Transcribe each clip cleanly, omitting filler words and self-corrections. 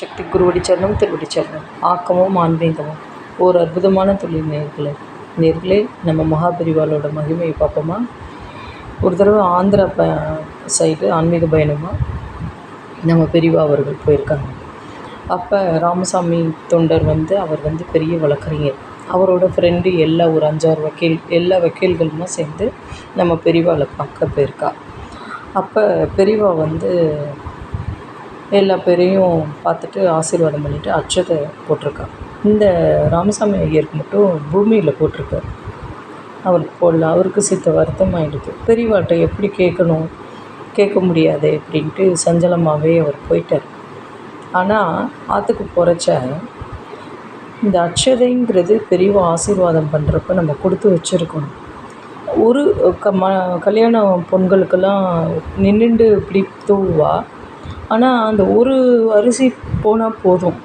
பராசக்தி குருவடி சரணம் திருவடி சரணம். ஆக்கமும் ஆன்மீகமும் ஒரு அற்புதமான தொழில் நேர்களே நம்ம மகாபெரிவாளோட மகிமையை பார்ப்போமா. ஒரு தடவை ஆந்திரா சைடு ஆன்மீக பயணமாக நம்ம பெரியவா அவர்கள் போயிருக்காங்க. அப்போ ராமசாமி தொண்டர் அவர் பெரிய வழக்கறிஞர். அவரோட ஃப்ரெண்டு ஒரு 5-6 எல்லா வக்கீல்களுமா சேர்ந்து நம்ம பெரியவாளை பார்க்க போயிருக்கா. அப்போ பெரியவா எல்லா பேரையும் பார்த்துட்டு ஆசீர்வாதம் பண்ணிவிட்டு அட்சதை போட்டிருக்கா. இந்த ராமசாமி ஐயருக்கு மட்டும் பூமியில் போட்டிருக்கார். அவருக்கு போடல. அவருக்கு சித்த வருத்தம் ஆகிடுது. பெரியவாட்ட எப்படி கேட்கணும், கேட்க முடியாது அப்படின்ட்டு சஞ்சலமாகவே அவர் போயிட்டார். ஆனால் ஆற்றுக்கு போகிறச்ச இந்த அட்சதைங்கிறது பெரியவா ஆசீர்வாதம் பண்ணுறப்ப நம்ம கொடுத்து வச்சுருக்கணும். ஒரு கல்யாண பொண்களுக்கெல்லாம் நின்றுண்டு இப்படி தூவா. ஆனால் அந்த ஒரு அரிசி போனால் போதும்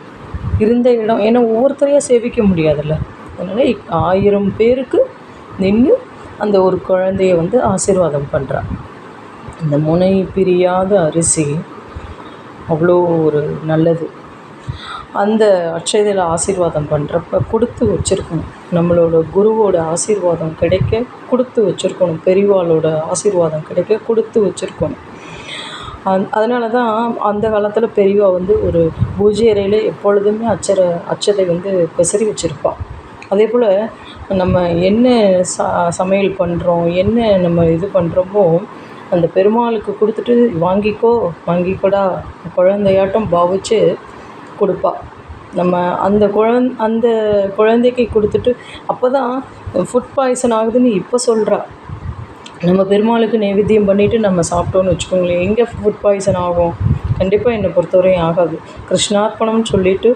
இருந்த இடம். ஏன்னா ஒவ்வொருத்தரையாக சேவிக்க முடியாதுல்ல. அதனால் 1000 பேருக்கு நின்று அந்த ஒரு குழந்தைய ஆசீர்வாதம் பண்ணுறா. இந்த முனை பிரியாத அரிசி அவ்வளோ ஒரு நல்லது. அந்த அட்சதையில் ஆசீர்வாதம் பண்ணுறப்ப கொடுத்து வச்சுருக்கணும். நம்மளோட குருவோட ஆசீர்வாதம் கிடைக்க கொடுத்து வச்சுருக்கணும். பெரியவாளோட ஆசீர்வாதம் கிடைக்க கொடுத்து வச்சுருக்கணும். அதனால தான் அந்த காலத்தில் பெரியவா ஒரு பூஜை அறையில் எப்பொழுதுமே அட்சதை பெசரி வச்சுருப்பாள். அதே போல் நம்ம என்ன சமையல் பண்ணுறோம், என்ன நம்ம இது பண்ணுறோமோ அந்த பெருமாளுக்கு கொடுத்துட்டு வாங்கிக்கோடா குழந்தையாட்டம் பாவிச்சு கொடுப்பா. நம்ம அந்த குழந்தைக்கு கொடுத்துட்டு அப்போ தான் ஃபுட் பாய்சன் ஆகுதுன்னு இப்போ சொல்கிறா. நம்ம பெருமாளுக்கு நைவேத்தியம் பண்ணிவிட்டு நம்ம சாப்பிட்டோன்னு வச்சுக்கோங்களேன், எங்கே ஃபுட் பாய்சன் ஆகும்? கண்டிப்பாக என்னை பொறுத்தவரையும் ஆகாது. கிருஷ்ணார்ப்பணம்னு சொல்லிவிட்டு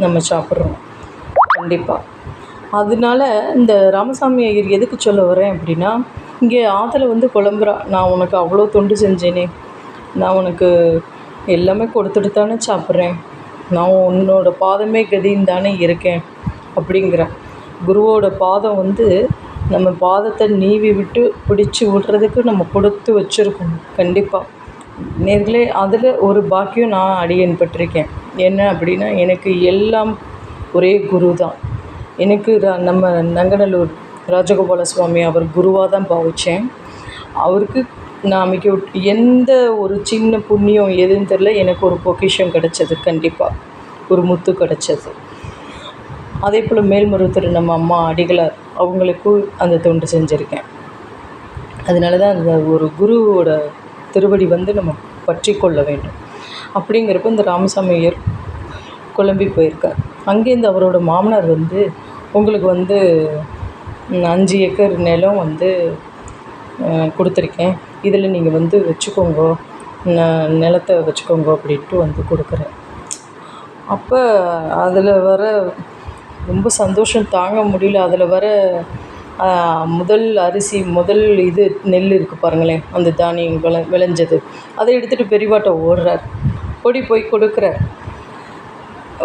நம்ம சாப்பிட்றோம் கண்டிப்பாக. அதனால இந்த ராமசாமி ஐயர் எதுக்கு சொல்ல வரேன் அப்படின்னா, இங்கே ஆற்றுல குழம்புறா. நான் உனக்கு அவ்வளோ தொண்டு செஞ்சேனே, நான் உனக்கு எல்லாமே கொடுத்துட்டு தானே சாப்பிட்றேன், நான் உன்னோட பாதமே கதின்னு தானே இருக்கேன் அப்படிங்கிறேன். குருவோட பாதம் நம்ம பாதத்தை நீவி விட்டு பிடிச்சி விடுறதுக்கு நம்ம கொடுத்து வச்சுருக்கணும் கண்டிப்பாக. நேர்களே, அதில் ஒரு பாக்கியம் நான் அடியேன் பட்டிருக்கேன். என்ன அப்படின்னா, எனக்கு எல்லாம் ஒரே குரு தான். எனக்கு நம்ம நங்கநல்லூர் ராஜகோபால சுவாமி அவர் குருவாக தான் பாவித்தேன். அவருக்கு நான் எந்த ஒரு சின்ன புண்ணியம் எதுன்னு தெரில, எனக்கு ஒரு பொக்கிஷம் கிடச்சது. கண்டிப்பாக ஒரு முத்து கிடச்சது. அதே போல் மேல்மருவத்தூர் நம்ம அம்மா அடிகளார் அவங்களுக்கும் அந்த தொண்டு செஞ்சுருக்கேன். அதனால தான் அந்த ஒரு குருவோட திருவடி நம்ம பற்றி கொள்ள வேண்டும். அப்படிங்கிறப்ப இந்த ராமசாமி ஐயர் குழம்பி போயிருக்கார். அங்கேருந்து அவரோட மாமனார் உங்களுக்கு 5 ஏக்கர் நிலம் கொடுத்துருக்கேன், இதில் நீங்கள் வச்சுக்கோங்க, நிலத்தை வச்சுக்கோங்க அப்படின்ட்டு கொடுக்குறேன். அப்போ அதில் வர ரொம்ப சந்தோஷம் தாங்க முடியல. அதில் வர முதல் அரிசி, முதல் நெல் இருக்குது பாருங்களேன், அந்த தானியம் விளைஞ்சது, அதை எடுத்துகிட்டு பெரியவாட்ட ஓடுறார். ஓடி போய் கொடுக்குறார்.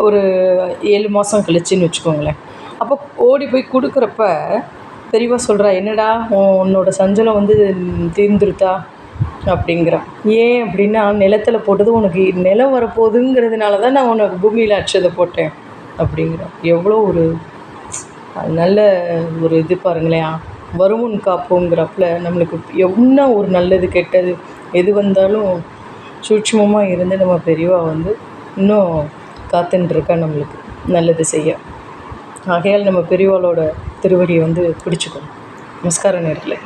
ஒரு 7 மாதம் கழிச்சின்னு வச்சுக்கோங்களேன். அப்போ ஓடி போய் கொடுக்குறப்ப பெரியவா சொல்கிறா, என்னடா உன்னோட சஞ்சலம் தீர்ந்துருத்தா அப்படிங்கிறான். ஏன் அப்படின்னா, நிலத்தில் போட்டது உனக்கு நிலம் வரப்போகுதுங்கிறதுனால தான் நான் உனக்கு பூமியில் அட்சதை போட்டேன் அப்படிங்கிறான். எவ்வளோ ஒரு நல்ல ஒரு பாருங்களேன். வருமுன் காப்போங்கிறப்பல நம்மளுக்கு என்ன ஒரு நல்லது கெட்டது எது வந்தாலும் சூட்சமமாக இருந்து நம்ம பெரியவா இன்னும் காத்துன்ட்ருக்கா நம்மளுக்கு நல்லது செய்ய. ஆகையால் நம்ம பெரியவாளோட திருவடியை பிடிச்சிக்கணும். நமஸ்காரம் நேர்களே.